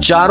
4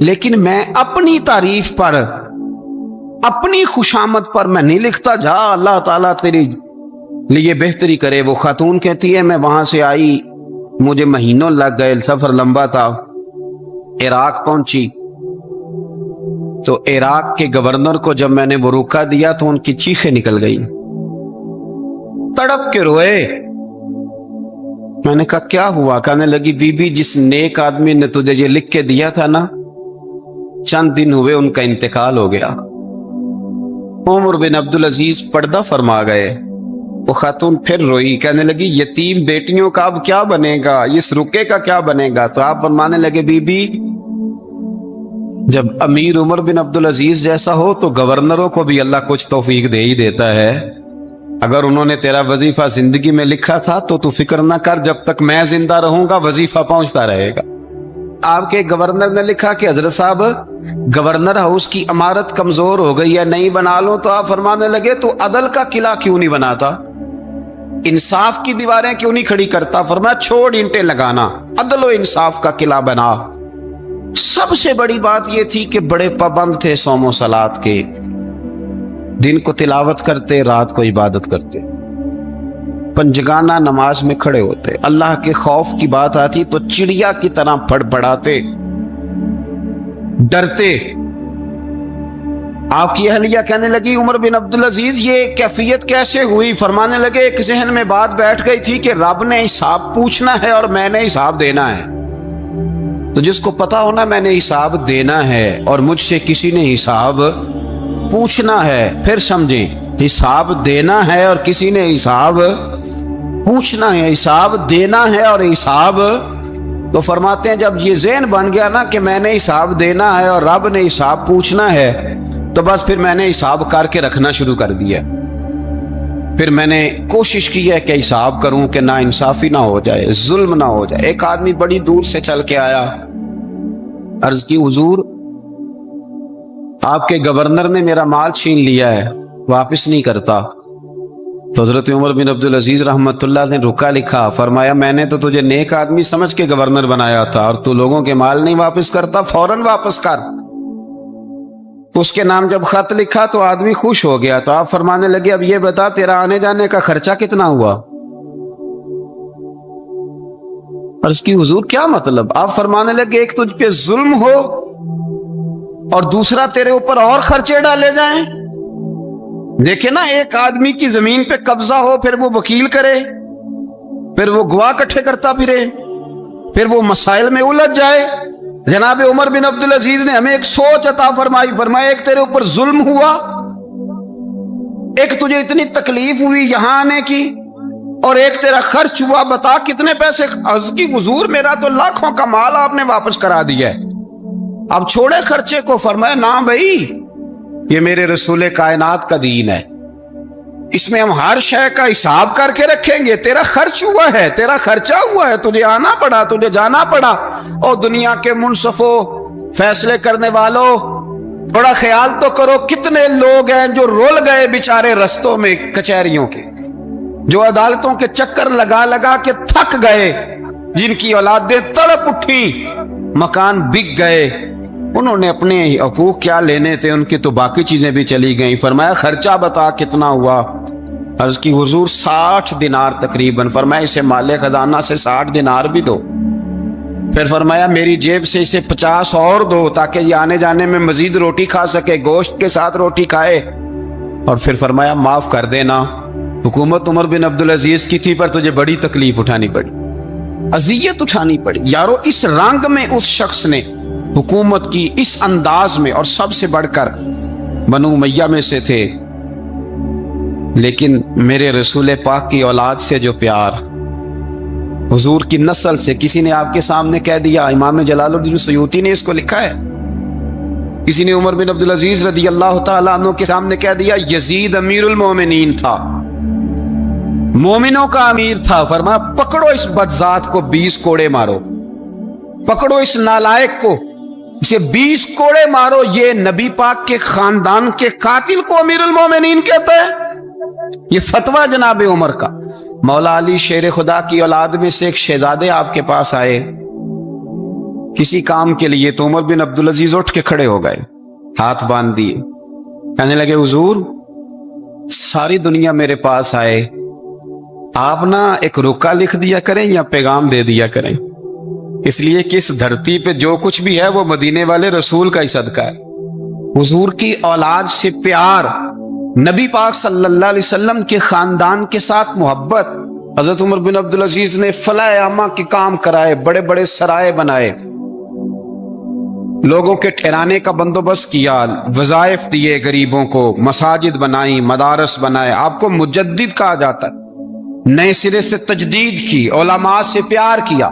لیکن میں اپنی تعریف پر, اپنی خوشامد پر میں نہیں لکھتا. جا اللہ تعالیٰ تیری لیے بہتری کرے. وہ خاتون کہتی ہے میں وہاں سے آئی, مجھے مہینوں لگ گئے, سفر لمبا تھا, عراق پہنچی تو عراق کے گورنر کو جب میں نے وہ روکا دیا تو ان کی چیخیں نکل گئی, تڑپ کے روئے. میں نے کہا کیا ہوا؟ کہنے لگی بی بی جس نیک آدمی نے تجھے یہ لکھ کے دیا تھا نا, چند دن ہوئے ان کا انتقال ہو گیا. عمر بن عبدالعزیز پردہ فرما گئے. وہ خاتون پھر روئی, کہنے لگی یتیم بیٹیوں کا اب کیا بنے گا, اس رکے کا کیا بنے گا؟ تو آپ فرمانے لگے بی بی جب امیر عمر بن عبدالعزیز جیسا ہو تو گورنروں کو بھی اللہ کچھ توفیق دے ہی دیتا ہے. اگر انہوں نے تیرا وظیفہ زندگی میں لکھا تھا تو فکر نہ کر, جب تک میں زندہ رہوں گا وظیفہ پہنچتا رہے گا. آپ کے گورنر نے لکھا کہ حضرت صاحب گورنر ہاؤس کی عمارت کمزور ہو گئی ہے, نہیں بنا لو. تو آپ فرمانے لگے تو عدل کا قلعہ کیوں نہیں بناتا, انصاف کی دیواریں کیوں نہیں کھڑی کرتا؟ فرمایا چھوڑ اینٹیں لگانا, عدل و انصاف کا قلعہ بنا. سب سے بڑی بات یہ تھی کہ بڑے پابند تھے صوم و صلات کے, دن کو تلاوت کرتے, رات کو عبادت کرتے, پنجگانہ نماز میں کھڑے ہوتے. اللہ کے خوف کی بات آتی تو چڑیا کی طرح پھڑ پڑاتے, ڈرتے. آپ کی اہلیہ کہنے لگی عمر بن عبدالعزیز یہ کیفیت کیسے ہوئی؟ فرمانے لگے ایک ذہن میں بات بیٹھ گئی تھی کہ رب نے حساب پوچھنا ہے اور میں نے حساب دینا ہے. تو جس کو پتا ہونا میں نے حساب دینا ہے اور مجھ سے کسی نے حساب پوچھنا ہے, پھر سمجھیں, حساب دینا ہے اور کسی نے حساب پوچھنا ہے, حساب دینا ہے اور حساب. تو فرماتے ہیں جب یہ ذہن بن گیا نا کہ میں نے حساب دینا ہے اور رب نے حساب پوچھنا ہے, تو بس پھر میں نے حساب کر کے رکھنا شروع کر دیا. پھر میں نے کوشش کی ہے کہ حساب کروں کہ نا انصافی نہ ہو جائے, ظلم نہ ہو جائے. ایک آدمی بڑی دور سے چل کے آیا, عرض کی حضور آپ کے گورنر نے میرا مال چھین لیا ہے, واپس نہیں کرتا. تو حضرت عمر بن عبدالعزیز رحمت اللہ نے رکا لکھا, فرمایا میں نے تو تجھے نیک آدمی سمجھ کے گورنر بنایا تھا اور تو لوگوں کے مال نہیں واپس کرتا, فوراً واپس کر. اس کے نام جب خط لکھا تو آدمی خوش ہو گیا. تو آپ فرمانے لگے اب یہ بتا تیرا آنے جانے کا خرچہ کتنا ہوا؟ عرض کی حضور کیا مطلب؟ آپ فرمانے لگے ایک تجھ پہ ظلم ہو اور دوسرا تیرے اوپر اور خرچے ڈالے جائیں. دیکھیں نا, ایک آدمی کی زمین پہ قبضہ ہو, پھر وہ وکیل کرے, پھر وہ گواہ اکٹھے کرتا پھرے, پھر وہ مسائل میں الجھ جائے. جناب عمر بن عبدالعزیز نے ہمیں ایک سوچ عطا فرمائی. فرمایا ایک تیرے اوپر ظلم ہوا, ایک تجھے اتنی تکلیف ہوئی یہاں آنے کی, اور ایک تیرا خرچ ہوا, بتا کتنے پیسے؟ عرض کی حضور میرا تو لاکھوں کا مال آپ نے واپس کرا دیا ہے, اب چھوڑے خرچے کو. فرمایا نا بھائی, یہ میرے رسول کائنات کا دین ہے, اس میں ہم ہر شے کا حساب کر کے رکھیں گے. تیرا خرچ ہوا ہے, تیرا خرچہ ہوا ہے, تجھے آنا پڑا, تجھے جانا پڑا. اور دنیا کے منصفوں فیصلے کرنے والوں بڑا خیال تو کرو, کتنے لوگ ہیں جو رول گئے بیچارے رستوں میں کچہریوں کے, جو عدالتوں کے چکر لگا لگا کے تھک گئے, جن کی اولادیں تڑپ اٹھیں, مکان بک گئے. انہوں نے اپنے حقوق کیا لینے تھے, ان کی تو باقی چیزیں بھی چلی گئیں. فرمایا خرچہ بتا کتنا ہوا؟ عرض کی حضور 60 دینار تقریباً. فرمایا اسے مال خزانہ سے 60 دینار بھی دو. پھر فرمایا میری جیب سے اسے 50 اور دو تاکہ یہ آنے جانے میں مزید روٹی کھا سکے, گوشت کے ساتھ روٹی کھائے. اور پھر فرمایا معاف کر دینا, حکومت عمر بن عبدالعزیز کی تھی پر تجھے بڑی تکلیف اٹھانی پڑی, اذیت اٹھانی پڑی. یارو اس رنگ میں اس شخص نے حکومت کی, اس انداز میں, اور سب سے بڑھ کر بنو امیہ میں سے تھے. لیکن میرے رسول پاک کی اولاد سے جو پیار, حضور کی نسل سے, کسی نے آپ کے سامنے کہہ دیا, امام جلال الدین سیوطی نے اس کو لکھا ہے, کسی نے عمر بن عبدالعزیز رضی اللہ تعالیٰ عنہ کے سامنے کہہ دیا یزید امیر المومنین تھا, مومنوں کا امیر تھا. فرمایا پکڑو اس بدذات کو 20 کوڑے مارو, پکڑو اس نالائق کو, اسے 20 کوڑے مارو. یہ نبی پاک کے خاندان کے قاتل کو امیر المومنین کہتا ہے. یہ فتویٰ جناب عمر کا. مولا علی شیر خدا کی اولاد میں سے ایک شہزادے آپ کے پاس آئے کسی کام کے لیے تو عمر بن عبدالعزیز اٹھ کے کھڑے ہو گئے، ہاتھ باندھ دیے، کہنے لگے حضور ساری دنیا میرے پاس آئے، آپ نا ایک رکا لکھ دیا کریں یا پیغام دے دیا کریں، اس لیے کہ اس دھرتی پہ جو کچھ بھی ہے وہ مدینے والے رسول کا ہی صدقہ ہے۔ حضور کی اولاد سے پیار، نبی پاک صلی اللہ علیہ وسلم کے خاندان کے ساتھ محبت، حضرت عمر بن عبدالعزیز نے فلاح عامہ کے کام کرائے، بڑے بڑے سرائے بنائے، لوگوں کے ٹھہرانے کا بندوبست کیا، وظائف دیے غریبوں کو، مساجد بنائی، مدارس بنائے، آپ کو مجدد کہا جاتا ہے، نئے سرے سے تجدید کی، علماء سے پیار کیا،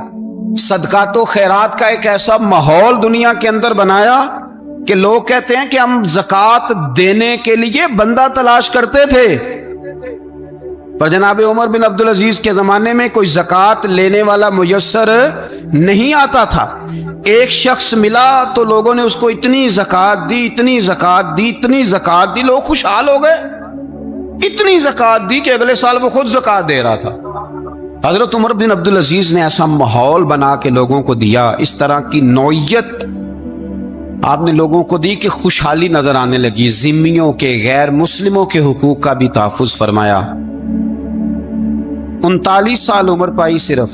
صدقات و خیرات کا ایک ایسا ماحول دنیا کے اندر بنایا کہ لوگ کہتے ہیں کہ ہم زکوٰۃ دینے کے لیے بندہ تلاش کرتے تھے، پر جناب عمر بن عبدالعزیز کے زمانے میں کوئی زکوٰۃ لینے والا میسر نہیں آتا تھا۔ ایک شخص ملا تو لوگوں نے اس کو اتنی زکوٰۃ دی، اتنی زکوٰۃ دی، اتنی زکوٰۃ دی، لوگ خوشحال ہو گئے، اتنی زکوٰۃ دی کہ اگلے سال وہ خود زکوٰۃ دے رہا تھا۔ حضرت عمر بن عبدالعزیز نے ایسا ماحول بنا کے لوگوں کو دیا، اس طرح کی نوعیت آپ نے لوگوں کو دی کہ خوشحالی نظر آنے لگی، ذمیوں کے، غیر مسلموں کے حقوق کا بھی تحفظ فرمایا۔ 39 سال عمر پائی، صرف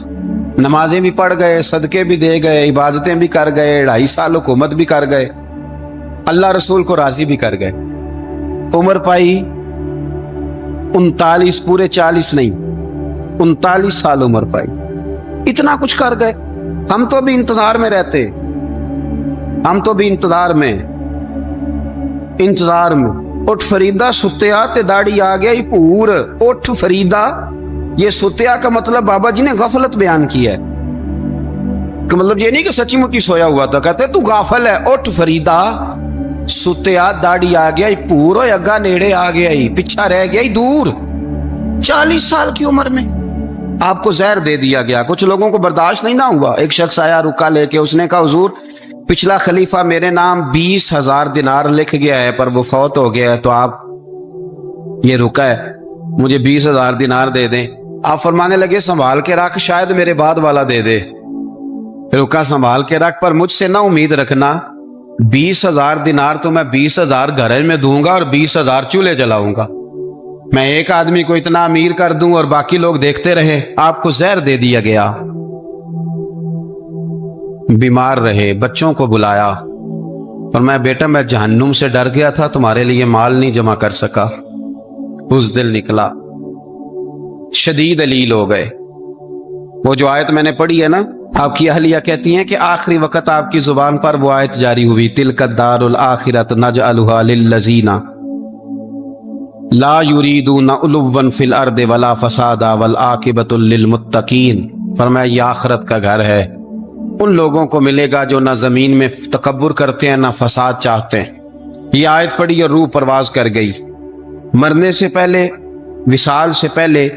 نمازیں بھی پڑھ گئے، صدقے بھی دے گئے، عبادتیں بھی کر گئے، 2.5 سال حکومت بھی کر گئے، اللہ رسول کو راضی بھی کر گئے۔ عمر پائی 39، پورے 40 نہیں، 39 سال عمر پائی، اتنا کچھ کر گئے۔ ہم تو بھی انتظار میں رہتے، ہم تو بھی انتظار میں اٹھ فریدا ستیا تے داڑھی آ گیا ہی پور، اٹھ فریدا، یہ ستیا کا مطلب بابا جی نے غفلت بیان کیا ہے، کہ مطلب یہ نہیں کہ سچی مچی سویا ہوا تھا، کہتے تو غافل ہے، اٹھ فریدا ستیا داڑھی آ گیا ہی پور، اور اگا نیڑے آ گیا ہی، پیچھا رہ گیا ہی دور۔ 40 سال کی عمر میں آپ کو زہر دے دیا گیا، کچھ لوگوں کو برداشت نہیں نہ ہوا۔ ایک شخص آیا رکا لے کے، اس نے کہا حضور پچھلا خلیفہ میرے نام 20,000 دینار لکھ گیا ہے، پر وہ فوت ہو گیا ہے، تو آپ یہ رکا ہے، مجھے 20,000 دینار دے دیں۔ آپ فرمانے لگے سنبھال کے رکھ، شاید میرے بعد والا دے دے، رکا سنبھال کے رکھ، پر مجھ سے نہ امید رکھنا 20,000 دینار تو میں 20,000 گھر میں دوں گا اور 20,000 چولہے جلاؤں گا، میں ایک آدمی کو اتنا امیر کر دوں اور باقی لوگ دیکھتے رہے۔ آپ کو زہر دے دیا گیا، بیمار رہے، بچوں کو بلایا اور میں بیٹا میں جہنم سے ڈر گیا تھا، تمہارے لیے مال نہیں جمع کر سکا، اس دل نکلا، شدید علیل ہو گئے۔ وہ جو آیت میں نے پڑھی ہے نا، آپ کی اہلیہ کہتی ہیں کہ آخری وقت آپ کی زبان پر وہ آیت جاری ہوئی، تلک الدار الآخرۃ نجعلھا للذین لا یریدون علوا فی الارض ولا فسادا والعاقبۃ للمتقین۔ فرمایا یہ آخرت کا گھر ہے، ان لوگوں کو ملے گا جو نہ زمین میں تکبر کرتے ہیں نہ فساد چاہتے ہیں۔ یہ آیت پڑھی اور روح پرواز کر گئی۔ مرنے سے پہلے، وصال سے پہلے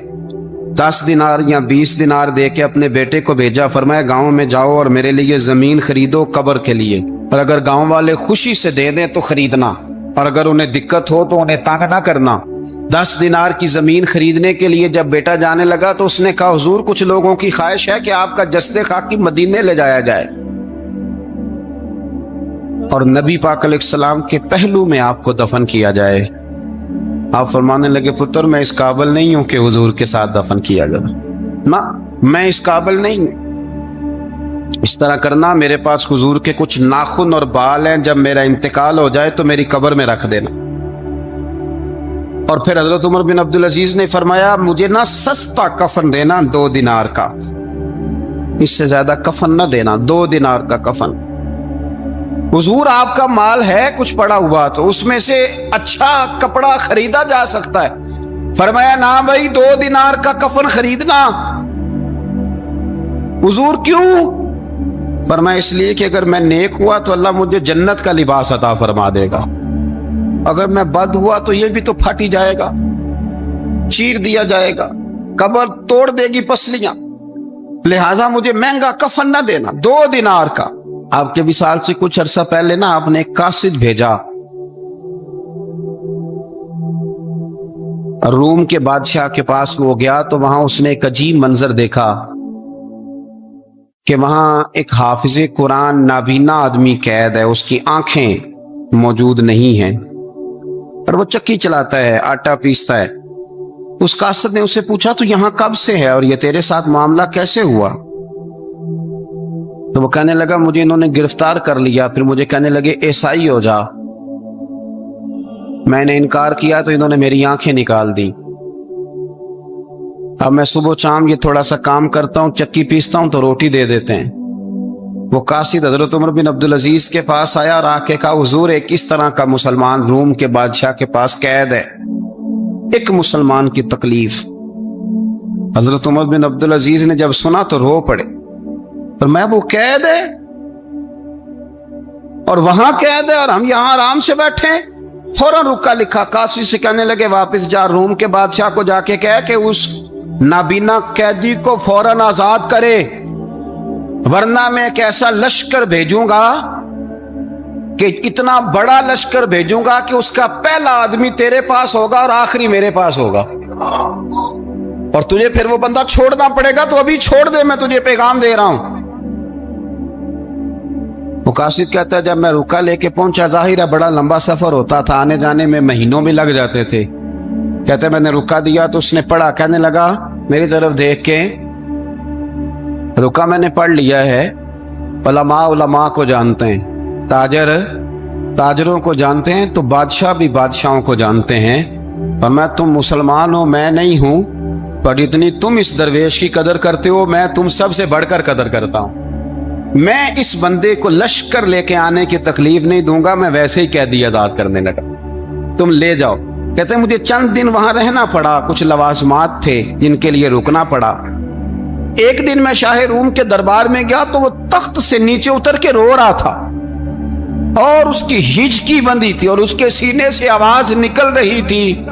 10 دینار یا 20 دینار دے کے اپنے بیٹے کو بھیجا، فرمایا گاؤں میں جاؤ اور میرے لیے زمین خریدو قبر کے لیے، اور اگر گاؤں والے خوشی سے دے دیں تو خریدنا، اور اگر انہیں دقت ہو تو انہیں تنگ نہ کرنا۔ 10 دینار کی زمین خریدنے کے لیے جب بیٹا جانے لگا تو اس نے کہا حضور کچھ لوگوں کی خواہش ہے کہ آپ کا جسد خاکی مدینے لے جایا جائے اور نبی پاک علیہ السلام کے پہلو میں آپ کو دفن کیا جائے۔ آپ فرمانے لگے پتر میں اس قابل نہیں ہوں کہ حضور کے ساتھ دفن کیا جائے، نہ میں اس قابل نہیں ہوں۔ اس طرح کرنا، میرے پاس حضور کے کچھ ناخن اور بال ہیں، جب میرا انتقال ہو جائے تو میری قبر میں رکھ دینا۔ اور پھر حضرت عمر بن عبدالعزیز نے فرمایا مجھے نہ سستا کفن دینا 2 دینار کا، اس سے زیادہ کفن نہ دینا، 2 دینار کا کفن۔ حضور آپ کا مال ہے کچھ پڑا ہوا تو اس میں سے اچھا کپڑا خریدا جا سکتا ہے، فرمایا نہ بھائی 2 دینار کا کفن خریدنا۔ حضور کیوں؟ فرمایا اس لیے کہ اگر میں نیک ہوا تو اللہ مجھے جنت کا لباس عطا فرما دے گا، اگر میں بد ہوا تو یہ بھی تو پھاٹی جائے گا، چیر دیا جائے گا، قبر توڑ دے گی پسلیاں، لہٰذا مجھے مہنگا کفن نہ دینا، 2 دینار کا۔ آپ کے وصال سے کچھ عرصہ پہلے نا آپ نے ایک قاصد بھیجا، روم کے بادشاہ کے پاس وہ گیا تو وہاں اس نے ایک عجیب منظر دیکھا کہ وہاں ایک حافظ قرآن نابینا آدمی قید ہے، اس کی آنکھیں موجود نہیں ہیں اور وہ چکی چلاتا ہے، آٹا پیستا ہے۔ اس قاصد نے اسے پوچھا تو یہاں کب سے ہے اور یہ تیرے ساتھ معاملہ کیسے ہوا؟ تو وہ کہنے لگا مجھے انہوں نے گرفتار کر لیا، پھر مجھے کہنے لگے عیسائی ہو جا، میں نے انکار کیا تو انہوں نے میری آنکھیں نکال دی۔ اب میں صبح شام یہ تھوڑا سا کام کرتا ہوں، چکی پیستا ہوں تو روٹی دے دیتے ہیں۔ وہ قاصد حضرت عمر بن عبدالعزیز کے پاس آیا اور آ کے کہا حضور ایک اس طرح کا مسلمان روم کے بادشاہ کے پاس قید ہے، ایک مسلمان کی تکلیف۔ حضرت عمر بن عبدالعزیز نے جب سنا تو رو پڑے، اور میں وہ قید ہے اور وہاں قید ہے اور ہم یہاں آرام سے بیٹھے ہیں۔ فوراً رکا لکھا، قاصد سے کہنے لگے واپس جا، روم کے بادشاہ کو جا کے کہہ کہ اس نابینا قیدی کو فوراً آزاد کرے، ورنہ میں ایک ایسا لشکر بھیجوں گا کہ اتنا بڑا لشکر بھیجوں گا کہ اس کا پہلا آدمی تیرے پاس ہوگا اور آخری میرے پاس ہوگا، اور تجھے پھر وہ بندہ چھوڑنا پڑے گا، تو ابھی چھوڑ دے، میں تجھے پیغام دے رہا ہوں۔ قاصد کہتا ہے جب میں رکا لے کے پہنچا، ظاہر ہے بڑا لمبا سفر ہوتا تھا، آنے جانے میں مہینوں بھی لگ جاتے تھے۔ کہتے ہیں میں نے رکا دیا تو اس نے پڑھا، کہنے لگا میری طرف دیکھ کے، رکا میں نے پڑھ لیا ہے، علماء علماء کو جانتے ہیں، تاجر تاجروں کو جانتے ہیں، تو بادشاہ بھی بادشاہوں کو جانتے ہیں، اور میں تم مسلمان ہو میں نہیں ہوں، پر جتنی تم اس درویش کی قدر کرتے ہو میں تم سب سے بڑھ کر قدر کرتا ہوں۔ میں اس بندے کو لشکر لے کے آنے کی تکلیف نہیں دوں گا، میں ویسے ہی قیدی آزاد کرنے لگا، تم لے جاؤ۔ کہتے ہیں مجھے چند دن وہاں رہنا پڑا، کچھ لوازمات تھے جن کے لیے رکنا پڑا۔ ایک دن میں شاہ روم کے دربار میں گیا تو وہ تخت سے نیچے اتر کے رو رہا تھا، اور اس کی ہچکی بندی تھی اور اس کے سینے سے آواز نکل رہی تھی۔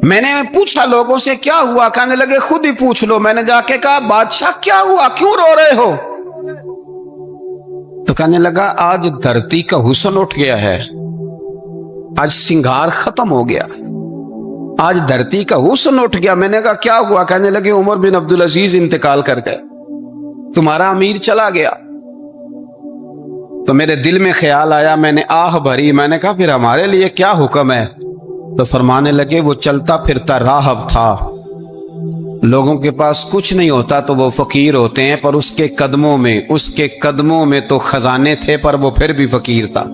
میں نے پوچھا لوگوں سے کیا ہوا، کہنے لگے خود ہی پوچھ لو۔ میں نے جا کے کہا بادشاہ کیا ہوا، کیوں رو رہے ہو؟ تو کہنے لگا آج دھرتی کا حسن اٹھ گیا ہے، آج سنگار ختم ہو گیا، آج دھرتی کا حسن اٹھ گیا۔ میں نے کہا کیا ہوا؟ کہنے لگے عمر بن عبدالعزیز انتقال کر گئے، تمہارا امیر چلا گیا۔ تو میرے دل میں خیال آیا، میں نے آہ بھری، میں نے کہا پھر ہمارے لیے کیا حکم ہے؟ تو فرمانے لگے وہ چلتا پھرتا راہب تھا، لوگوں کے پاس کچھ نہیں ہوتا تو وہ فقیر ہوتے ہیں، پر اس کے قدموں میں تو خزانے تھے، پر وہ پھر بھی فقیر تھا۔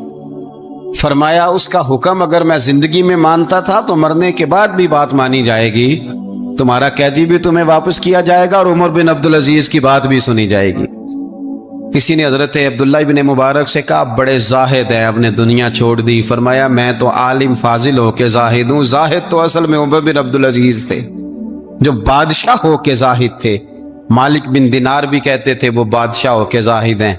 فرمایا اس کا حکم اگر میں زندگی میں مانتا تھا تو مرنے کے بعد بھی بات مانی جائے گی، تمہارا قیدی بھی تمہیں واپس کیا جائے گا اور عمر بن عبدالعزیز کی بات بھی سنی جائے گی۔ کسی نے حضرت عبداللہ ابن مبارک سے کہا بڑے زاہد ہیں، اب نے دنیا چھوڑ دی۔ فرمایا میں تو عالم فاضل ہو کے زاہد ہوں، زاہد تو اصل میں عمر بن عبدالعزیز تھے جو بادشاہ ہو کے زاہد تھے۔ مالک بن دینار بھی کہتے تھے وہ بادشاہ ہو کے زاہد ہیں۔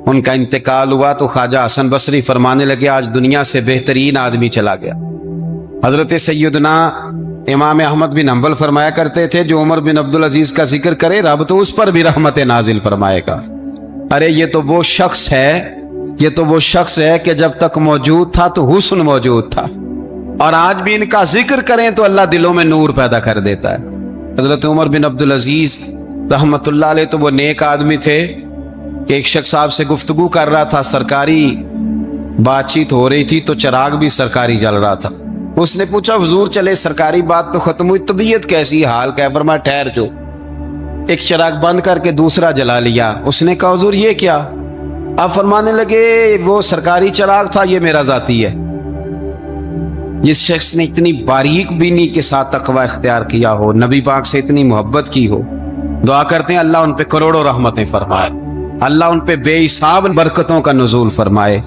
ان کا انتقال ہوا تو خواجہ حسن بصری فرمانے لگے آج دنیا سے بہترین آدمی چلا گیا۔ حضرت سیدنا امام احمد بن حنبل فرمایا کرتے تھے جو عمر بن عبدالعزیز کا ذکر کرے رب تو اس پر بھی رحمت نازل فرمائے گا۔ ارے یہ تو وہ شخص ہے کہ جب تک موجود تھا تو حسن موجود تھا، اور آج بھی ان کا ذکر کریں تو اللہ دلوں میں نور پیدا کر دیتا ہے۔ حضرت عمر بن عبدالعزیز رحمت اللہ علیہ تو وہ نیک آدمی تھے کہ ایک شخص آپ سے گفتگو کر رہا تھا، سرکاری بات چیت ہو رہی تھی تو چراغ بھی سرکاری جل رہا تھا۔ اس نے پوچھا حضور چلے سرکاری بات تو ختم ہوئی، طبیعت کیسی، حال کیا؟ فرمایا ٹھہر جو، ایک چراغ بند کر کے دوسرا جلا لیا۔ اس نے کہا حضور یہ کیا؟ آپ فرمانے لگے وہ سرکاری چراغ تھا، یہ میرا ذاتی ہے۔ جس شخص نے اتنی باریک بینی کے ساتھ تقوی اختیار کیا ہو، نبی پاک سے اتنی محبت کی ہو، دعا کرتے ہیں اللہ ان پہ کروڑوں رحمتیں فرمائے، اللہ ان پہ بے حساب برکتوں کا نزول فرمائے۔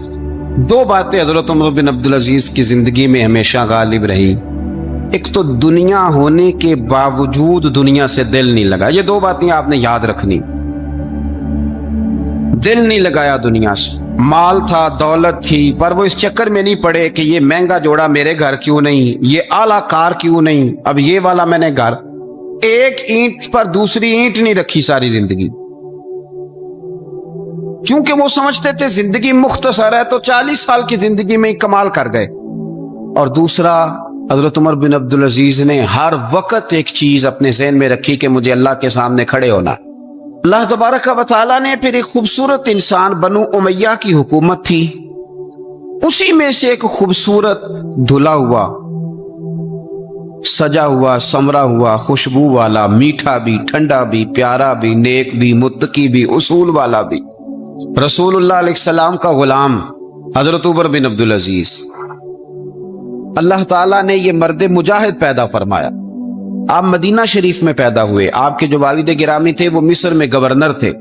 دو باتیں حضرت عمر بن عبدالعزیز کی زندگی میں ہمیشہ غالب رہی، ایک تو دنیا ہونے کے باوجود دنیا سے دل نہیں لگا، یہ دو باتیں آپ نے یاد رکھنی، دل نہیں لگایا دنیا سے۔ مال تھا، دولت تھی، پر وہ اس چکر میں نہیں پڑے کہ یہ مہنگا جوڑا میرے گھر کیوں نہیں، یہ اعلیٰ کار کیوں نہیں، اب یہ والا میں نے گھر، ایک اینٹ پر دوسری اینٹ نہیں رکھی ساری زندگی، کیونکہ وہ سمجھتے تھے زندگی مختصر ہے تو 40 سال کی زندگی میں ہی کمال کر گئے۔ اور دوسرا حضرت عمر بن عبدالعزیز نے ہر وقت ایک چیز اپنے ذہن میں رکھی کہ مجھے اللہ کے سامنے کھڑے ہونا، اللہ تبارک و تعالیٰ نے پھر ایک خوبصورت انسان بنو امیہ کی حکومت تھی، اسی میں سے ایک خوبصورت دھلا ہوا، سجا ہوا، سمرا ہوا، خوشبو والا، میٹھا بھی، ٹھنڈا بھی، پیارا بھی، نیک بھی، متقی بھی، اصول والا بھی، رسول اللہ علیہ السلام کا غلام حضرت عمر بن عبدالعزیز، اللہ تعالیٰ نے یہ مرد مجاہد پیدا فرمایا۔ آپ مدینہ شریف میں پیدا ہوئے، آپ کے جو والد گرامی تھے وہ مصر میں گورنر تھے۔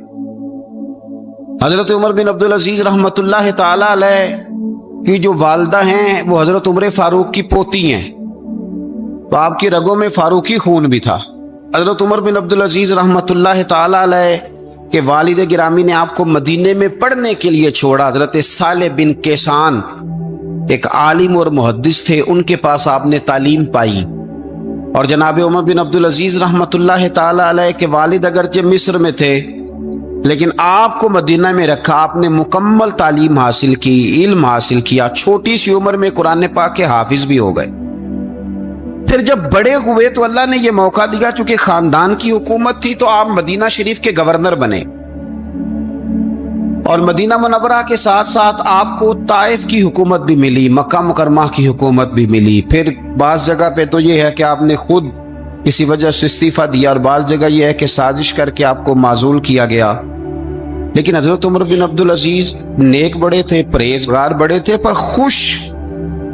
حضرت عمر بن عبدالعزیز رحمت اللہ تعالی علیہ کی جو والدہ ہیں وہ حضرت عمر فاروق کی پوتی ہیں، تو آپ کی رگوں میں فاروقی خون بھی تھا۔ حضرت عمر بن عبدالعزیز رحمت اللہ تعالی علیہ کے والد گرامی نے آپ کو مدینے میں پڑھنے کے لیے چھوڑا۔ حضرت صالح بن کیسان ایک عالم اور محدث تھے، ان کے پاس آپ نے تعلیم پائی، اور جناب عمر بن عبدالعزیز رحمت اللہ تعالی علیہ کے والد اگرچہ مصر میں تھے لیکن آپ کو مدینہ میں رکھا، آپ نے مکمل تعلیم حاصل کی، علم حاصل کیا، چھوٹی سی عمر میں قرآن پاک کے حافظ بھی ہو گئے۔ پھر جب بڑے ہوئے تو اللہ نے یہ موقع دیا، چونکہ خاندان کی حکومت تھی تو آپ مدینہ شریف کے گورنر بنے، اور مدینہ منورہ کے ساتھ ساتھ آپ کو طائف کی حکومت بھی ملی، مکہ مکرمہ کی حکومت بھی ملی۔ پھر بعض جگہ پہ تو یہ ہے کہ آپ نے خود کسی وجہ سے استعفیٰ دیا، اور بعض جگہ یہ ہے کہ سازش کر کے آپ کو معزول کیا گیا۔ لیکن حضرت عمر بن عبدالعزیز نیک بڑے تھے، پرہیزگار بڑے تھے، پر خوش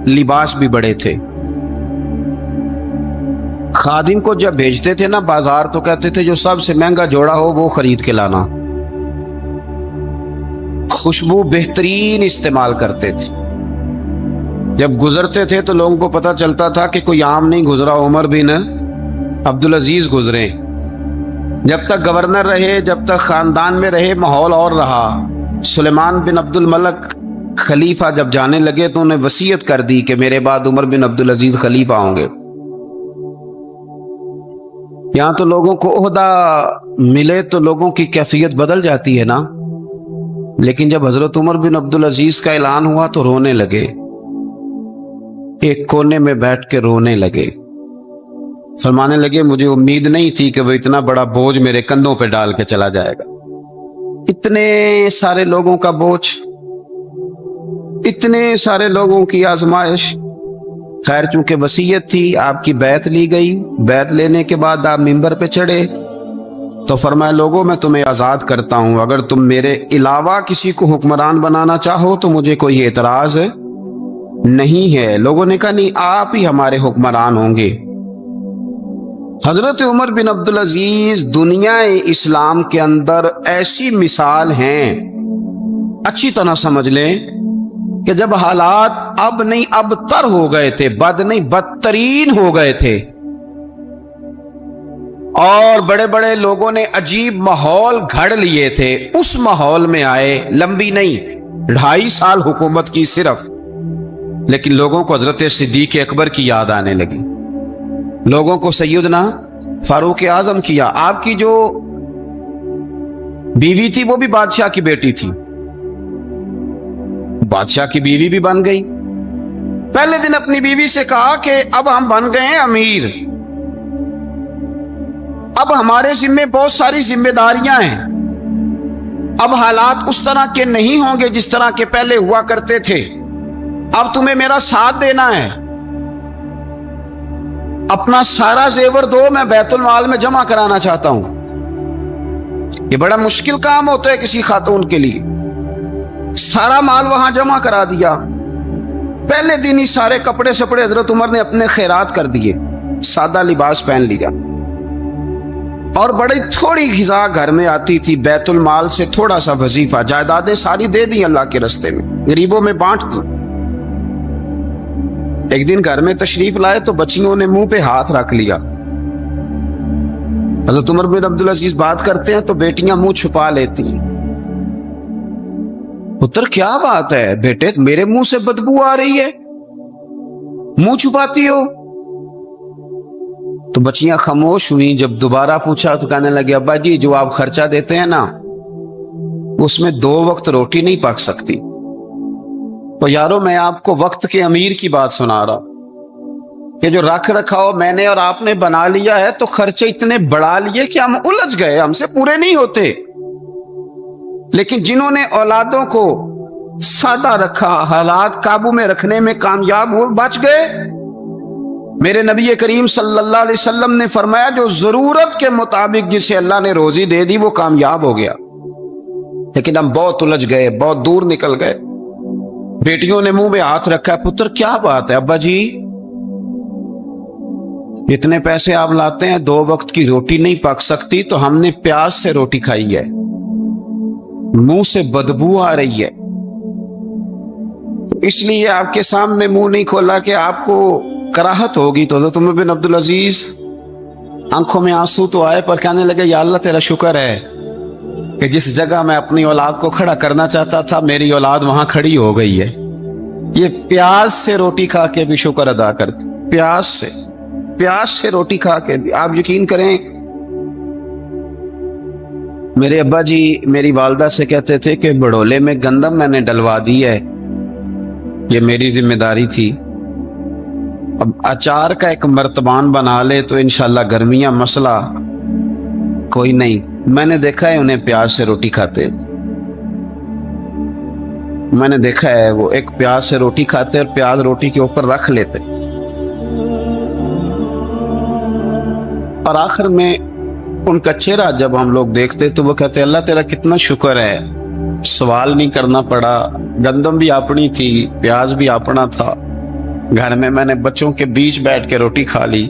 لباس بھی بڑے تھے۔ خادم کو جب بھیجتے تھے نا بازار تو کہتے تھے جو سب سے مہنگا جوڑا ہو وہ خرید کے لانا۔ خوشبو بہترین استعمال کرتے تھے، جب گزرتے تھے تو لوگوں کو پتہ چلتا تھا کہ کوئی عام نہیں گزرا، عمر بن عبدالعزیز گزرے۔ جب تک گورنر رہے، جب تک خاندان میں رہے، ماحول اور رہا۔ سلیمان بن عبد الملک خلیفہ جب جانے لگے تو انہیں وصیت کر دی کہ میرے بعد عمر بن عبدالعزیز خلیفہ ہوں گے۔ یہاں تو لوگوں کو عہدہ ملے تو لوگوں کی کیفیت بدل جاتی ہے نا، لیکن جب حضرت عمر بن عبدالعزیز کا اعلان ہوا تو رونے لگے، ایک کونے میں بیٹھ کے رونے لگے، فرمانے لگے مجھے امید نہیں تھی کہ وہ اتنا بڑا بوجھ میرے کندھوں پہ ڈال کے چلا جائے گا۔ اتنے سارے لوگوں کا بوجھ، اتنے سارے لوگوں کی آزمائش۔ خیر چونکہ وصیت تھی، آپ کی بیعت لی گئی، بیعت لینے کے بعد آپ ممبر پہ چڑھے تو فرمایا لوگوں میں تمہیں آزاد کرتا ہوں، اگر تم میرے علاوہ کسی کو حکمران بنانا چاہو تو مجھے کوئی اعتراض نہیں ہے۔ لوگوں نے کہا نہیں، آپ ہی ہمارے حکمران ہوں گے۔ حضرت عمر بن عبدالعزیز دنیا اسلام کے اندر ایسی مثال ہیں، اچھی طرح سمجھ لیں کہ جب حالات اب نہیں اب تر ہو گئے تھے، بد نہیں بدترین ہو گئے تھے، اور بڑے بڑے لوگوں نے عجیب ماحول گھڑ لیے تھے، اس ماحول میں آئے، لمبی نہیں 2.5 سال حکومت کی صرف، لیکن لوگوں کو حضرت صدیق اکبر کی یاد آنے لگی، لوگوں کو سیدنا فاروق اعظم کیا۔ آپ کی جو بیوی تھی وہ بھی بادشاہ کی بیٹی تھی، بادشاہ کی بیوی بھی بن گئی۔ پہلے دن اپنی بیوی سے کہا کہ اب ہم بن گئے ہیں امیر، اب ہمارے ذمے بہت ساری ذمہ داریاں ہیں، اب حالات اس طرح کے نہیں ہوں گے جس طرح کے پہلے ہوا کرتے تھے، اب تمہیں میرا ساتھ دینا ہے، اپنا سارا زیور دو، میں بیت المال میں جمع کرانا چاہتا ہوں۔ یہ بڑا مشکل کام ہوتا ہے کسی خاتون کے لیے، سارا مال وہاں جمع کرا دیا۔ پہلے دن ہی سارے کپڑے سپڑے حضرت عمر نے اپنے خیرات کر دیے، سادہ لباس پہن لیا، اور بڑی تھوڑی غذا گھر میں آتی تھی، بیت المال سے تھوڑا سا وظیفہ، جائیدادیں ساری دے دی اللہ کے راستے میں، غریبوں میں بانٹ دی۔ ایک دن گھر میں تشریف لائے تو بچیوں نے منہ پہ ہاتھ رکھ لیا۔ حضرت عمر بن عبدالعزیز بات کرتے ہیں تو بیٹیاں منہ چھپا لیتی ہیں۔ پتر کیا بات ہے بیٹے، میرے منہ سے بدبو آ رہی ہے، منہ چھپاتی ہو؟ تو بچیاں خاموش ہوئیں۔ جب دوبارہ پوچھا تو کہنے لگے ابا جی جو آپ خرچہ دیتے ہیں نا اس میں 2 وقت روٹی نہیں پک سکتی۔ تو یارو میں آپ کو وقت کے امیر کی بات سنا رہا، کہ جو رکھ رکھاؤ میں نے اور آپ نے بنا لیا ہے تو خرچے اتنے بڑھا لیے کہ ہم الجھ گئے، ہم سے پورے نہیں ہوتے۔ لیکن جنہوں نے اولادوں کو سادہ رکھا، حالات قابو میں رکھنے میں کامیاب ہوئے، بچ گئے۔ میرے نبی کریم صلی اللہ علیہ وسلم نے فرمایا جو ضرورت کے مطابق جسے اللہ نے روزی دے دی وہ کامیاب ہو گیا۔ لیکن ہم بہت الجھ گئے، بہت دور نکل گئے۔ بیٹیوں نے منہ میں ہاتھ رکھا، پتر کیا بات ہے ابا جی، اتنے پیسے آپ لاتے ہیں، 2 وقت کی روٹی نہیں پک سکتی تو ہم نے پیاز سے روٹی کھائی ہے، منہ سے بدبو آ رہی ہے، تو اس لیے آپ کے سامنے منہ نہیں کھولا کہ آپ کو کراہت ہوگی۔ تو حضرت عمر بن عبدالعزیز آنکھوں میں آنسو تو آئے پر کہنے لگے یا اللہ تیرا شکر ہے کہ جس جگہ میں اپنی اولاد کو کھڑا کرنا چاہتا تھا میری اولاد وہاں کھڑی ہو گئی ہے۔ یہ پیاز سے روٹی کھا کے بھی شکر ادا کرتے، پیاز سے روٹی کھا کے بھی۔ آپ یقین کریں میرے ابا جی میری والدہ سے کہتے تھے کہ بڑولے میں گندم میں نے ڈلوا دی ہے، یہ میری ذمہ داری تھی، اب اچار کا ایک مرتبان بنا لے تو انشاءاللہ گرمیاں مسئلہ کوئی نہیں۔ میں نے دیکھا ہے انہیں پیاز سے روٹی کھاتے، میں نے دیکھا ہے وہ ایک پیاز سے روٹی کھاتے اور پیاز روٹی کے اوپر رکھ لیتے، اور آخر میں ان کا چہرہ جب ہم لوگ دیکھتے تو وہ کہتے اللہ تیرا کتنا شکر ہے، سوال نہیں کرنا پڑا، گندم بھی اپنی تھی، پیاز بھی اپنا تھا، گھر میں نے بچوں کے بیچ بیٹھ کے روٹی کھا لی،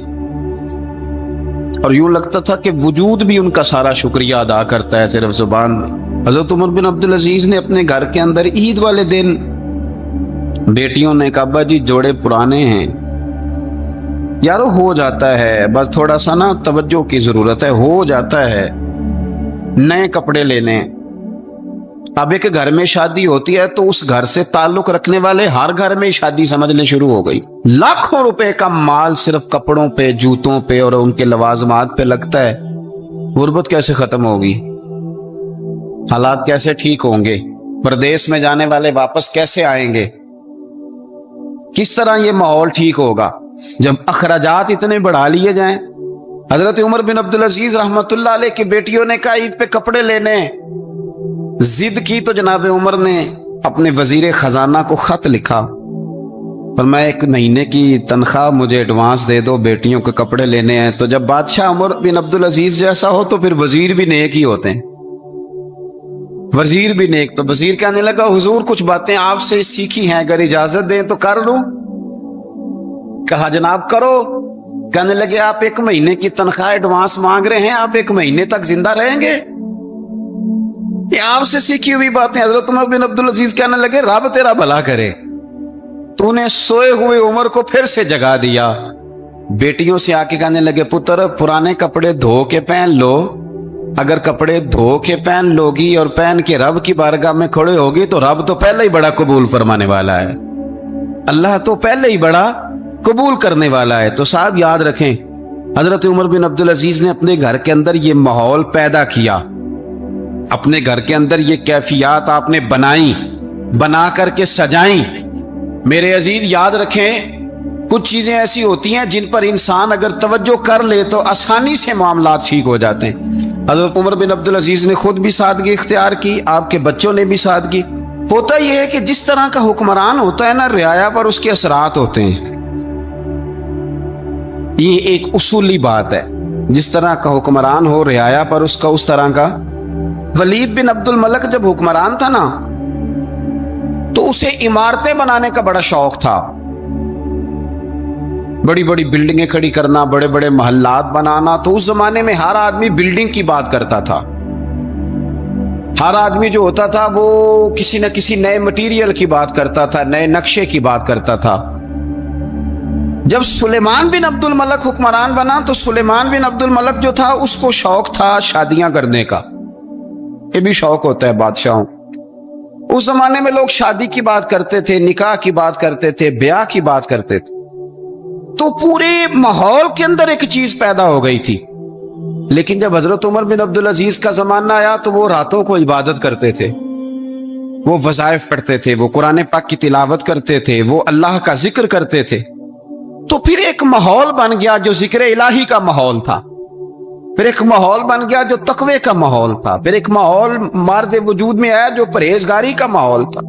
اور یوں لگتا تھا کہ وجود بھی ان کا سارا شکریہ ادا کرتا ہے صرف زبان میں۔ حضرت عمر بن عبدالعزیز نے اپنے گھر کے اندر عید والے دن بیٹیوں نے کہا ابا جی جوڑے پرانے ہیں یارو، ہو جاتا ہے، بس تھوڑا سا نا توجہ کی ضرورت ہے، ہو جاتا ہے، نئے کپڑے لینے۔ اب ایک گھر میں شادی ہوتی ہے تو اس گھر سے تعلق رکھنے والے ہر گھر میں شادی سمجھنے شروع ہو گئی، لاکھوں روپے کا مال صرف کپڑوں پہ، جوتوں پہ اور ان کے لوازمات پہ لگتا ہے۔ غربت کیسے ختم ہوگی؟ حالات کیسے ٹھیک ہوں گے؟ پردیس میں جانے والے واپس کیسے آئیں گے؟ کس طرح یہ ماحول ٹھیک ہوگا جب اخراجات اتنے بڑھا لیے جائیں؟ حضرت عمر بن عبدالعزیز رحمت اللہ علیہ کی بیٹیوں نے کہا عید پہ کپڑے لینے، ضد کی تو جناب عمر نے اپنے وزیر خزانہ کو خط لکھا پر میں 1 مہینے کی تنخواہ مجھے ایڈوانس دے دو، بیٹیوں کے کپڑے لینے ہیں۔ تو جب بادشاہ عمر بن عبدالعزیز جیسا ہو تو پھر وزیر بھی نیک ہی ہوتے ہیں، وزیر بھی نیک۔ تو وزیر کہنے لگا حضور کچھ باتیں آپ سے سیکھی ہیں، اگر اجازت دیں تو کر لوں؟ کہا جناب کرو۔ کہنے لگے آپ 1 مہینے کی تنخواہ ایڈوانس مانگ رہے ہیں، آپ 1 مہینے تک زندہ رہیں گے؟ یہ آپ سے سیکھی ہوئی باتیں۔ حضرت عمر بن عبدالعزیز کہنے لگے رب تیرا بھلا کرے، تو نے سوئے ہوئے عمر کو پھر سے جگا دیا۔ بیٹیوں سے آ کے کہنے لگے پتر پرانے کپڑے دھو کے پہن لو، اگر کپڑے دھو کے پہن لوگی اور پہن کے رب کی بارگاہ میں کھڑے ہوگی تو رب تو پہلے ہی بڑا قبول فرمانے والا ہے، اللہ تو پہلے ہی بڑا قبول کرنے والا ہے۔ تو صاحب یاد رکھیں حضرت عمر بن عبدالعزیز نے اپنے گھر کے اندر یہ ماحول پیدا کیا، اپنے گھر کے اندر یہ کیفیات آپ نے بنائی، بنا کر کے سجائیں۔ میرے عزیز یاد رکھیں کچھ چیزیں ایسی ہوتی ہیں جن پر انسان اگر توجہ کر لے تو آسانی سے معاملات ٹھیک ہو جاتے ہیں۔ حضرت عمر بن عبدالعزیز نے خود بھی سادگی اختیار کی، آپ کے بچوں نے بھی سادگی۔ ہوتا یہ ہے کہ جس طرح کا حکمران ہوتا ہے نا، رعایا پر اس کے اثرات ہوتے ہیں، یہ ایک اصولی بات ہے، جس طرح کا حکمران ہو رعایا پر اس کا اس طرح کا۔ ولید بن عبد الملک جب حکمران تھا نا تو اسے عمارتیں بنانے کا بڑا شوق تھا، بڑی بڑی بلڈنگیں کھڑی کرنا، بڑے بڑے محلات بنانا۔ تو اس زمانے میں ہر آدمی بلڈنگ کی بات کرتا تھا، ہر آدمی جو ہوتا تھا وہ کسی نہ کسی نئے مٹیریل کی بات کرتا تھا، نئے نقشے کی بات کرتا تھا۔ جب سلیمان بن عبد الملک حکمران بنا تو سلیمان بن عبد الملک جو تھا اس کو شوق تھا شادیاں کرنے کا، یہ بھی شوق ہوتا ہے بادشاہوں۔ اس زمانے میں لوگ شادی کی بات کرتے تھے، نکاح کی بات کرتے تھے، بیاہ کی بات کرتے تھے، تو پورے ماحول کے اندر ایک چیز پیدا ہو گئی تھی۔ لیکن جب حضرت عمر بن عبدالعزیز کا زمانہ آیا تو وہ راتوں کو عبادت کرتے تھے، وہ وظائف پڑھتے تھے، وہ قرآن پاک کی تلاوت کرتے تھے، وہ اللہ کا ذکر کرتے تھے۔ تو پھر ایک ماحول بن گیا جو ذکر الہی کا ماحول تھا، پھر ایک ماحول بن گیا جو تقوی کا ماحول تھا، پھر ایک ماحول مارد وجود میں آیا جو پرہیزگاری کا ماحول تھا۔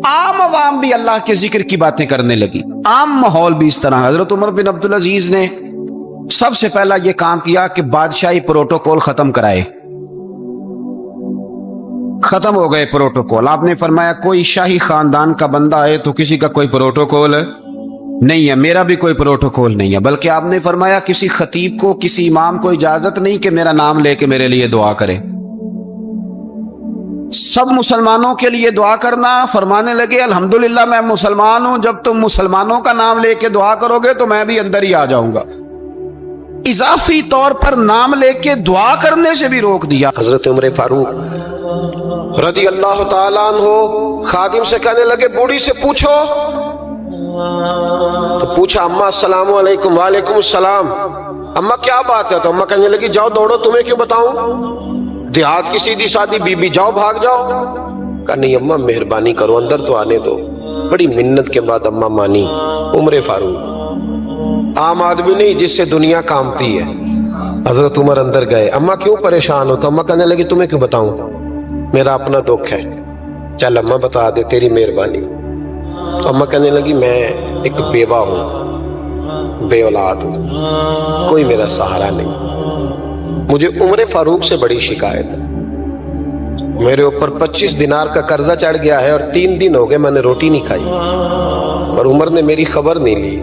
عام عوام بھی اللہ کے ذکر کی باتیں کرنے لگی، عام ماحول بھی اس طرح۔ حضرت عمر بن عبدالعزیز نے سب سے پہلا یہ کام کیا کہ بادشاہی پروٹوکول ختم کرائے، ختم ہو گئے پروٹوکول۔ آپ نے فرمایا کوئی شاہی خاندان کا بندہ ہے تو کسی کا کوئی پروٹوکول نہیں ہے، میرا بھی کوئی پروٹوکول نہیں ہے، بلکہ آپ نے فرمایا کسی خطیب کو، کسی امام کو اجازت نہیں کہ میرا نام لے کے میرے لیے دعا کرے۔ سب مسلمانوں کے لیے دعا کرنا، فرمانے لگے الحمدللہ میں مسلمان ہوں، جب تم مسلمانوں کا نام لے کے دعا کرو گے تو میں بھی اندر ہی آ جاؤں گا۔ اضافی طور پر نام لے کے دعا کرنے سے بھی روک دیا۔ حضرت عمر فاروق رضی اللہ تعالیٰ عنہ خادم سے کہنے لگے بوڑھی سے پوچھو، تو پوچھا اماں السلام علیکم، وعلیکم السلام، اماں کیا بات ہے؟ تو اماں کہنے لگی جاؤ دوڑو، تمہیں کیوں بتاؤں، دیہات کی سیدھی سادی بی بی، جاؤ بھاگ جاؤ۔ کہا نہیں اماں مہربانی کرو، اندر تو آنے دو۔ بڑی منت کے بعد اماں مانی۔ عمر فاروق عام آدمی نہیں جس سے دنیا کامتی ہے۔ حضرت عمر اندر گئے، اماں کیوں پریشان ہو؟ تو اماں کہنے لگی تمہیں کیوں بتاؤں، میرا اپنا دکھ ہے، چل اماں بتا دے، تیری مہربانی۔ تو اماں کہنے لگی میں ایک بیوہ ہوں، بے اولاد ہوں، کوئی میرا سہارا نہیں، مجھے عمر فاروق سے بڑی شکایت ہے، میرے اوپر 25 دینار کا قرضہ چڑھ گیا ہے اور 3 دن ہو گئے میں نے روٹی نہیں کھائی، اور عمر نے میری خبر نہیں لی۔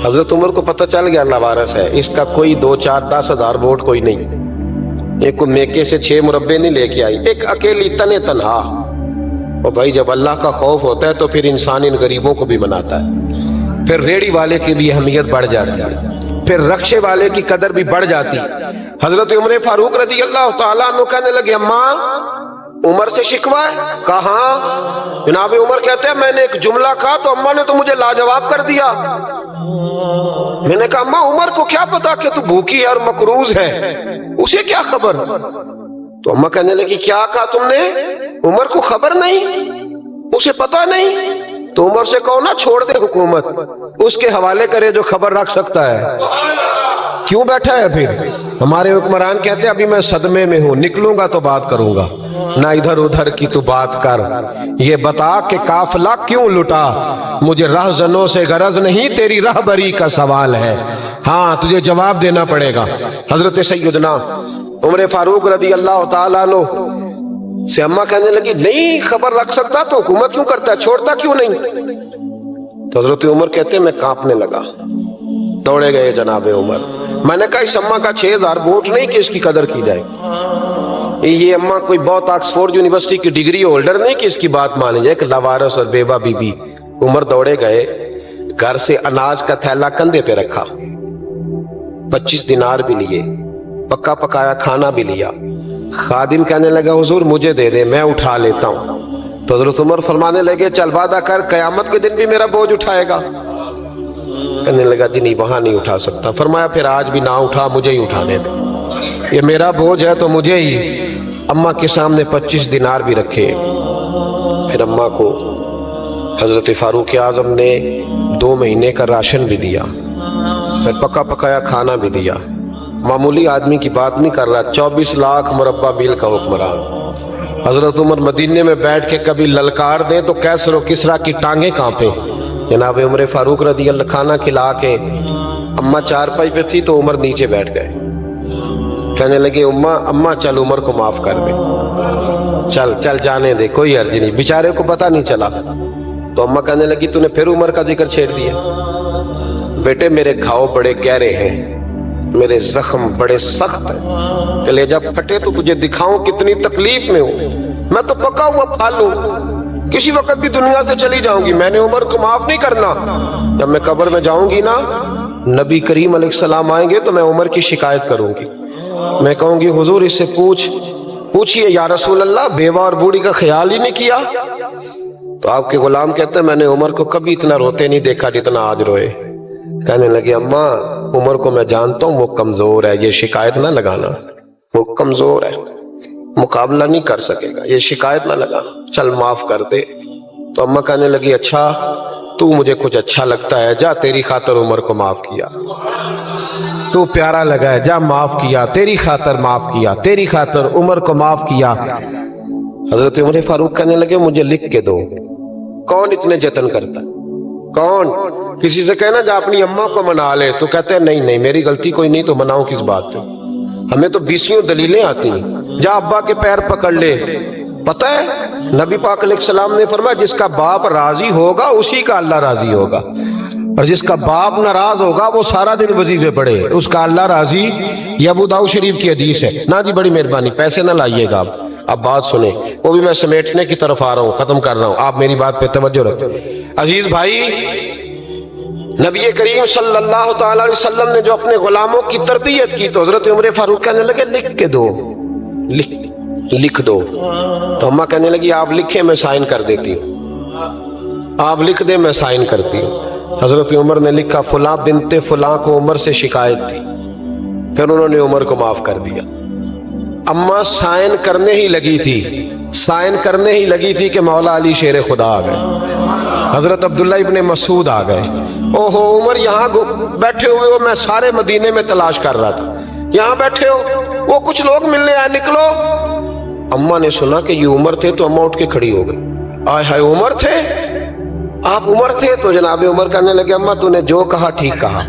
حضرت عمر کو پتہ چل گیا لوارث ہے، اس کا کوئی 2 4 10 ہزار ووٹ کوئی نہیں، ایک کو میکے سے 6 مربے نہیں لے کے آئی، ایک اکیلی تنے تنہا۔ اور بھائی جب اللہ کا خوف ہوتا ہے تو پھر انسان ان غریبوں کو بھی مناتا ہے، پھر ریڑی والے کی بھی اہمیت بڑھ جاتی ہے، پھر رکشے والے کی قدر بھی بڑھ جاتی۔ حضرت عمر فاروق رضی اللہ تعالیٰ عنہ کہنے لگے اماں عمر سے شکوہ ہے؟ کہاں؟ جناب عمر کہتے ہیں میں نے ایک جملہ کہا تو اماں نے تو مجھے لاجواب کر دیا۔ میں نے کہا اماں عمر کو کیا پتا کہ تو بھوکی ہے اور مقروض ہے، اسے کیا خبر؟ تو اماں کہنے لگی کیا کہا تم نے؟ عمر کو خبر نہیں، اسے پتا نہیں؟ تو عمر سے کہو نا چھوڑ دے حکومت، اس کے حوالے کرے جو خبر رکھ سکتا ہے۔ کیوں بیٹھا ہے پھر؟ ہمارے حکمران کہتے ہیں ابھی میں صدمے میں ہوں، نکلوں گا تو بات کروں گا، نہ ادھر ادھر کی تو بات کر، یہ بتا کہ قافلہ کیوں لٹا، مجھے رہزنوں سے غرض نہیں، تیری رہبری کا سوال ہے، ہاں تجھے جواب دینا پڑے گا۔ حضرت سیدنا عمر فاروق رضی اللہ تعالیٰ عنہ سے اماں کہنے لگی نہیں خبر رکھ سکتا تو حکومت کیوں کرتا ہے، چھوڑتا کیوں نہیں؟ تو حضرت عمر کہتے ہیں میں کانپنے لگا، دوڑے گئے جناب عمر۔ میں نے کہا اس اماں کا 6000 ووٹ نہیں کہ اس کی قدر کی جائے، یہ اماں کوئی بہت آکسفورڈ یونیورسٹی کی ڈگری ہولڈر نہیں کہ اس کی بات مانی جائے، کہ لاوارث اور بیوہ بی بی۔ عمر دوڑے گئے، گھر سے اناج کا تھیلا کندھے پہ رکھا، 25 دینار بھی لیے، پکا پکایا کھانا بھی لیا۔ خادم کہنے لگا حضور مجھے دے دے میں اٹھا لیتا ہوں۔ تو حضرت عمر فرمانے لگے چل وعدہ کر قیامت کے دن بھی میرا بوجھ اٹھائے گا؟ کہنے لگا جی نہیں وہاں نہیں اٹھا سکتا۔ فرمایا پھر آج بھی نہ اٹھا، مجھے ہی اٹھانے دے، یہ میرا بوجھ ہے تو مجھے ہی۔ اماں کے سامنے 25 دینار بھی رکھے، پھر اماں کو حضرت فاروق اعظم نے 2 مہینے کا راشن بھی دیا، پھر پکا پکایا کھانا بھی دیا۔ معمولی آدمی کی بات نہیں کر رہا، 24 لاکھ مربع میل کا حکمران۔ حضرت عمر مدینے میں بیٹھ کے کبھی للکار دیں تو کیسر و کسریٰ کی ٹانگیں کانپیں۔ جناب عمر فاروق رضی اللہ کھانا کھلا کے اماں چارپائی پہ تھی تو عمر نیچے بیٹھ گئے، کہنے لگے اماں چل عمر کو معاف کر دے، چل چل جانے دے، کوئی عرض نہیں، بیچارے کو پتہ نہیں چلا۔ تو اماں کہنے لگی تو نے پھر عمر کا ذکر چھیڑ دیا۔ بیٹے میرے گھاؤ بڑے گہرے ہیں، میرے زخم بڑے سخت ہیں، کلیجہ پھٹے تو تجھے دکھاؤں کتنی تکلیف میں ہوں، میں تو پکا ہوا پھال ہوں، کسی وقت بھی دنیا سے چلی جاؤں گی، میں نے عمر کو معاف نہیں کرنا۔ جب میں قبر میں جاؤں گی نا، نبی کریم علیہ السلام آئیں گے تو میں عمر کی شکایت کروں گی، میں کہوں گی حضور اس سے پوچھئے یا رسول اللہ بیوہ اور بوڑھی کا خیال ہی نہیں کیا؟ تو آپ کے غلام کہتے ہیں میں نے عمر کو کبھی اتنا روتے نہیں دیکھا جتنا آج روئے۔ کہنے لگے اماں عمر کو میں جانتا ہوں وہ کمزور ہے، یہ شکایت نہ لگانا، وہ کمزور ہے، مقابلہ نہیں کر سکے گا، یہ شکایت نہ لگانا، چل معاف کر دے۔ تو اماں کہنے لگی اچھا تو تو مجھے کچھ اچھا لگتا ہے، جا تیری خاطر عمر کو معاف کیا، تو پیارا لگا ہے، جا معاف کیا، تیری خاطر معاف کیا، تیری خاطر عمر کو معاف کیا۔ حضرت عمر فاروق کہنے لگے مجھے لکھ کے دو۔ کون اتنے جتن کرتا ہے؟ کون؟ کسی سے کہنا جا اپنی اماں کو منا لے، تو کہتے ہیں نہیں میری غلطی کوئی نہیں تو مناؤں کس بات پہ؟ ہمیں تو 20 دلیلیں آتی ہیں، جا ابا کے پیر پکڑ لے۔ پتہ ہے نبی پاک علیہ السلام نے فرمایا جس کا باپ راضی ہوگا اسی کا اللہ راضی ہوگا، اور جس کا باپ ناراض ہوگا وہ سارا دن وظیفے پڑھے، اس کا اللہ راضی۔ یہ ابو داؤد شریف کی حدیث ہے۔ نا جی بڑی مہربانی، پیسے نہ لائیے گا آپ۔ اب بات سنیں، وہ بھی میں سمیٹنے کی طرف آ رہا ہوں، ختم کر رہا ہوں، آپ میری بات پہ توجہ رکھیں۔ عزیز بھائی، نبی کریم صلی اللہ تعالی علیہ وسلم نے جو اپنے غلاموں کی تربیت کی تو حضرت عمر فاروق کہنے لگے لکھ کے دو، لکھ دو۔ تو اماں کہنے لگی آپ لکھیں میں سائن کر دیتی ہوں، آپ لکھ دیں میں سائن کرتی ہوں۔ حضرت عمر نے لکھا فلاں بنت فلاں کو عمر سے شکایت تھی، پھر انہوں نے عمر کو معاف کر دیا۔ اماں سائن کرنے ہی لگی تھی، سائن کرنے ہی لگی تھی کہ مولا علی شیر خدا آ گئے، حضرت عبداللہ ابن مسعود آ گئے۔ اوہو عمر یہاں بیٹھے ہوئے ہو، میں سارے مدینے میں تلاش کر رہا تھا، یہاں بیٹھے ہو، وہ کچھ لوگ ملنے آئے، نکلو۔ اماں نے سنا کہ یہ عمر تھے تو اماں اٹھ کے کھڑی ہو گئی، آئے ہائے عمر تھے، آپ عمر تھے؟ تو جناب عمر کہنے لگے اماں تو نے جو کہا ٹھیک کہا،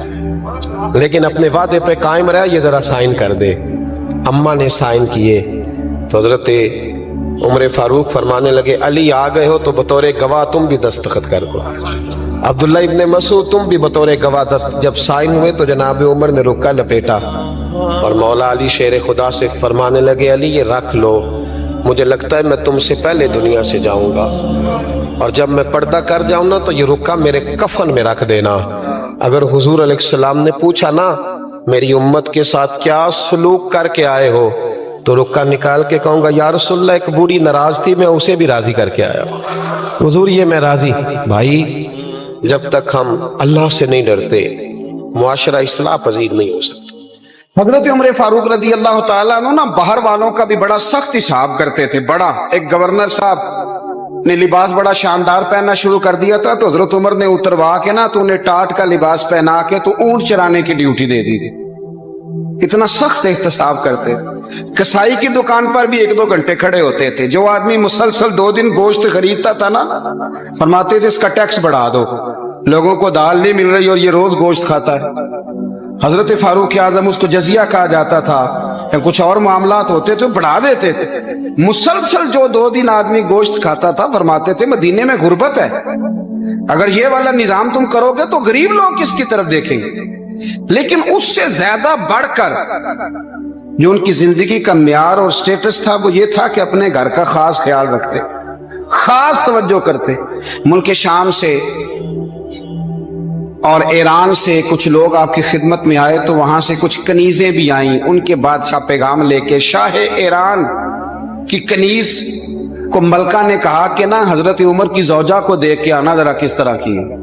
لیکن اپنے وعدے پہ قائم رہ، یہ ذرا سائن کر دے۔ اماں نے سائن کیے تو حضرت عمر فاروق فرمانے لگے علی آ گئے ہو تو بطور گواہ تم بھی دستخط کر دو، عبداللہ ابن مسعود تم بھی بطور گواہ جب سائن ہوئے تو جناب عمر نے رکا لپیٹا اور مولا علی شیر خدا سے فرمانے لگے علی یہ رکھ لو، مجھے لگتا ہے میں تم سے پہلے دنیا سے جاؤں گا، اور جب میں پردہ کر جاؤں نا تو یہ رکا میرے کفن میں رکھ دینا۔ اگر حضور علیہ السلام نے پوچھا نا میری امت کے ساتھ کیا سلوک کر کے آئے ہو تو رکا نکال کے کہوں گا یا رسول اللہ ایک بوڑھی ناراض تھی میں اسے بھی راضی کر کے آیا، حضور یہ میں راضی۔ بھائی جب تک ہم اللہ سے نہیں ڈرتے معاشرہ اصلاح پذیر نہیں ہو سکتا۔ حضرت عمر فاروق رضی اللہ تعالیٰ عنہ نا باہر والوں کا بھی بڑا سخت حساب کرتے تھے۔ بڑا ایک گورنر صاحب نے لباس بڑا شاندار پہننا شروع کر دیا تھا تو حضرت عمر نے اتروا کے نا تو انہیں ٹاٹ کا لباس پہنا کے تو اونٹ چرانے کی ڈیوٹی دے دی تھی، اتنا سخت احتساب کرتے۔ کسائی کی دکان پر بھی 1-2 گھنٹے کھڑے ہوتے تھے، جو آدمی مسلسل 2 دن گوشت خریدتا تھا نا فرماتے تھے اس کا ٹیکس بڑھا دو، لوگوں کو دال نہیں مل رہی اور یہ روز گوشت کھاتا ہے۔ حضرت فاروق اعظم اس کو جزیہ کہا جاتا تھا، یا کچھ اور معاملات ہوتے تو بڑھا دیتے تھے۔ مسلسل جو 2 دن آدمی گوشت کھاتا تھا فرماتے تھے مدینے میں غربت ہے، اگر یہ والا نظام تم کرو گے تو غریب لوگ کس کی طرف دیکھیں گے۔ لیکن اس سے زیادہ بڑھ کر جو ان کی زندگی کا معیار اور سٹیٹس تھا وہ یہ تھا کہ اپنے گھر کا خاص خیال رکھتے، خاص توجہ کرتے۔ ملک شام سے اور ایران سے کچھ لوگ آپ کی خدمت میں آئے تو وہاں سے کچھ کنیزیں بھی آئیں، ان کے بادشاہ پیغام لے کے۔ شاہ ایران کی کنیز کو ملکہ نے کہا کہ نا حضرت عمر کی زوجہ کو دیکھ کے آنا ذرا کس طرح کی ہے۔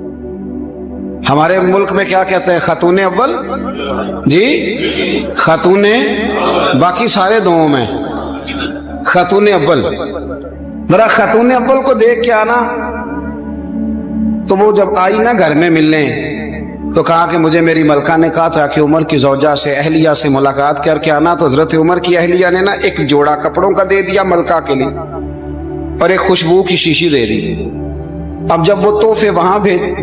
ہمارے ملک میں کیا کہتے ہیں خاتون اول، جی خاتون، باقی سارے دووں میں خاتون اول، ذرا خاتون اول کو دیکھ کے آنا۔ تو وہ جب آئی نا گھر میں ملنے تو کہا کہ مجھے میری ملکہ نے کہا تھا کہ عمر کی زوجہ سے اہلیہ سے ملاقات کر کے آنا، تو حضرت عمر کی اہلیہ نے نا ایک جوڑا کپڑوں کا دے دیا ملکہ کے لیے اور ایک خوشبو کی شیشی دے دی۔ اب جب وہ تحفے وہاں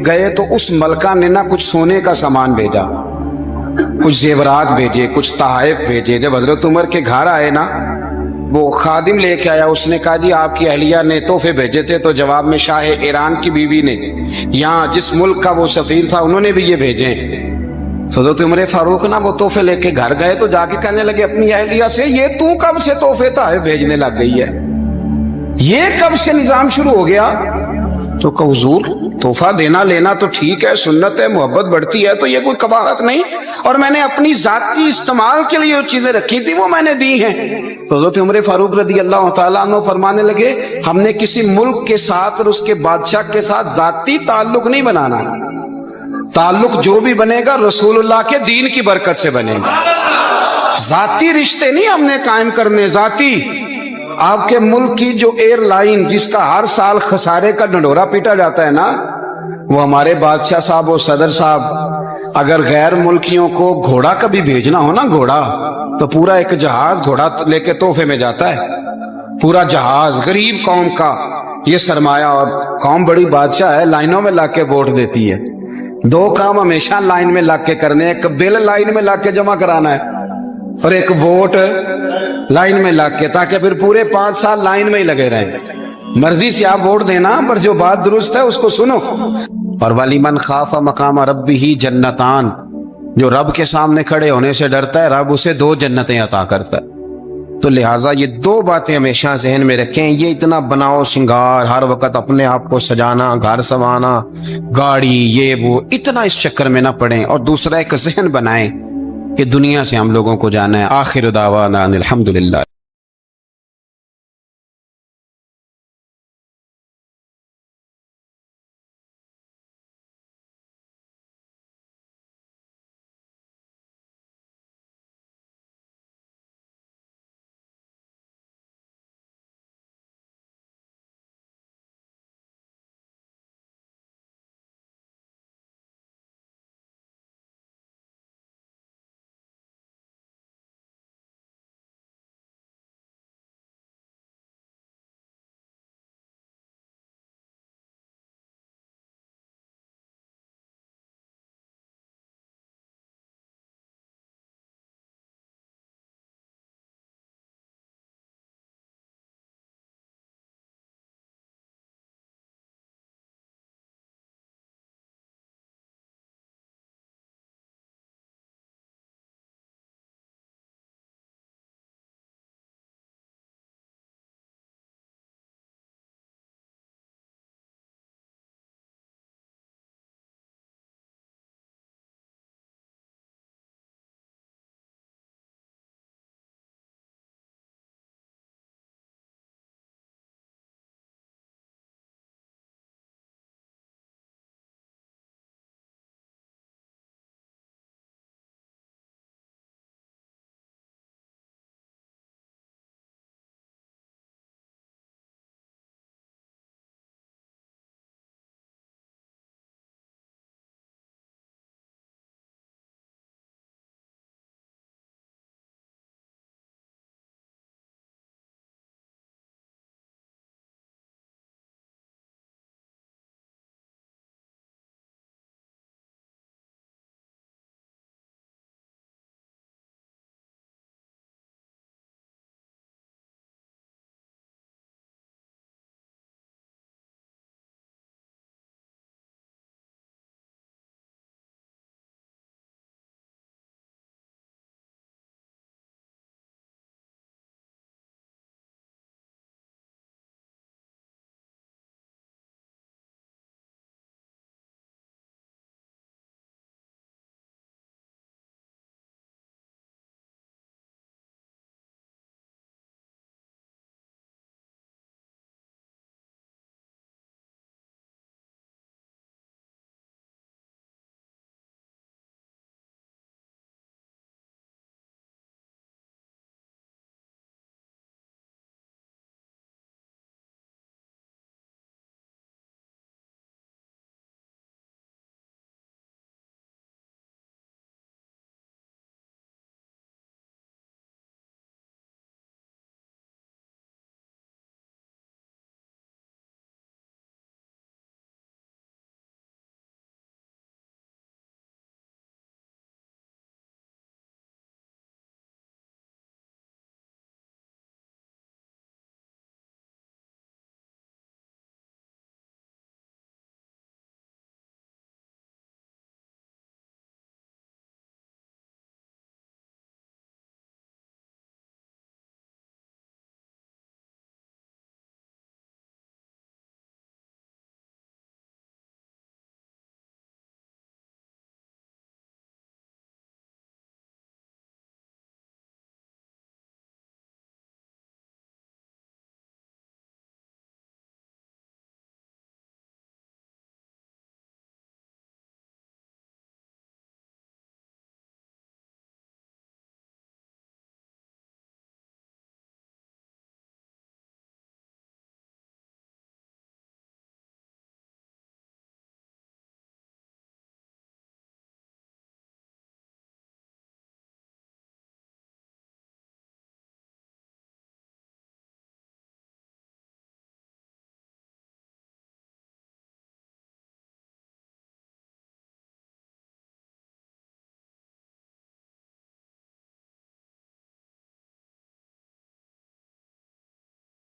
گئے تو اس ملکہ نے نا کچھ سونے کا سامان بھیجا، کچھ زیورات بھیجے، کچھ تحائف بھیجے۔ جب حضرت عمر کے گھر آئے نا وہ خادم لے کے آیا، اس نے کہا جی آپ کی اہلیہ نے تحفے بھیجے تھے، تو جواب میں شاہ ایران کی بیوی نے یہاں جس ملک کا وہ سفیر تھا انہوں نے بھی یہ بھیجے۔ حضرت عمر فاروق نا وہ تحفے لے کے گھر گئے تو جا کے کہنے لگے اپنی اہلیہ سے یہ تو کب سے تحفے تحائف بھیجنے لگ گئی ہے، یہ کب سے نظام شروع ہو گیا؟ تو کہ حضور تحفہ دینا لینا تو ٹھیک ہے، سنت ہے، محبت بڑھتی ہے، تو یہ کوئی قباحت نہیں، اور میں نے اپنی ذاتی استعمال کے لیے جو چیزیں رکھی تھی وہ میں نے دی ہیں۔ تو حضرت عمر فاروق رضی اللہ تعالیٰ عنہ فرمانے لگے ہم نے کسی ملک کے ساتھ اور اس کے بادشاہ کے ساتھ ذاتی تعلق نہیں بنانا، تعلق جو بھی بنے گا رسول اللہ کے دین کی برکت سے بنے گا، ذاتی رشتے نہیں ہم نے قائم کرنے۔ ذاتی آپ کے ملک کی جو ایئر لائن جس کا ہر سال خسارے کا ڈنڈورا پیٹا جاتا ہے نا، وہ ہمارے بادشاہ صاحب اور صدر صاحب اگر غیر ملکیوں کو گھوڑا کبھی بھیجنا ہو نا، گھوڑا، تو پورا ایک جہاز گھوڑا لے کے تحفے میں جاتا ہے، پورا جہاز غریب قوم کا یہ سرمایہ، اور قوم بڑی بادشاہ ہے، لائنوں میں لگ کے ووٹ دیتی ہے۔ دو کام ہمیشہ لائن میں لگ کے کرنے، ایک بل لائن میں لگ کے جمع کرانا ہے اور ایک ووٹ لائن میں لگ کے، تاکہ پھر پورے 5 سال لائن میں ہی لگے رہیں۔ مرضی سے آپ ووٹ دینا، پر جو بات درست ہے اس کو سنو۔ اور وَلِمَنْ خَافَ مَقَامَ رَبِّهِ جنتان، جو رب کے سامنے کھڑے ہونے سے ڈرتا ہے، رب اسے 2 جنتیں عطا کرتا ہے۔ تو لہٰذا یہ 2 باتیں ہمیشہ ذہن میں رکھیں، یہ اتنا بناؤ سنگار، ہر وقت اپنے آپ کو سجانا، گھر سنوانا، گاڑی، یہ وہ، اتنا اس چکر میں نہ پڑیں۔ اور دوسرا ایک ذہن بنائیں کہ دنیا سے ہم لوگوں کو جانا ہے۔ آخر دعوانا ان الحمدللہ۔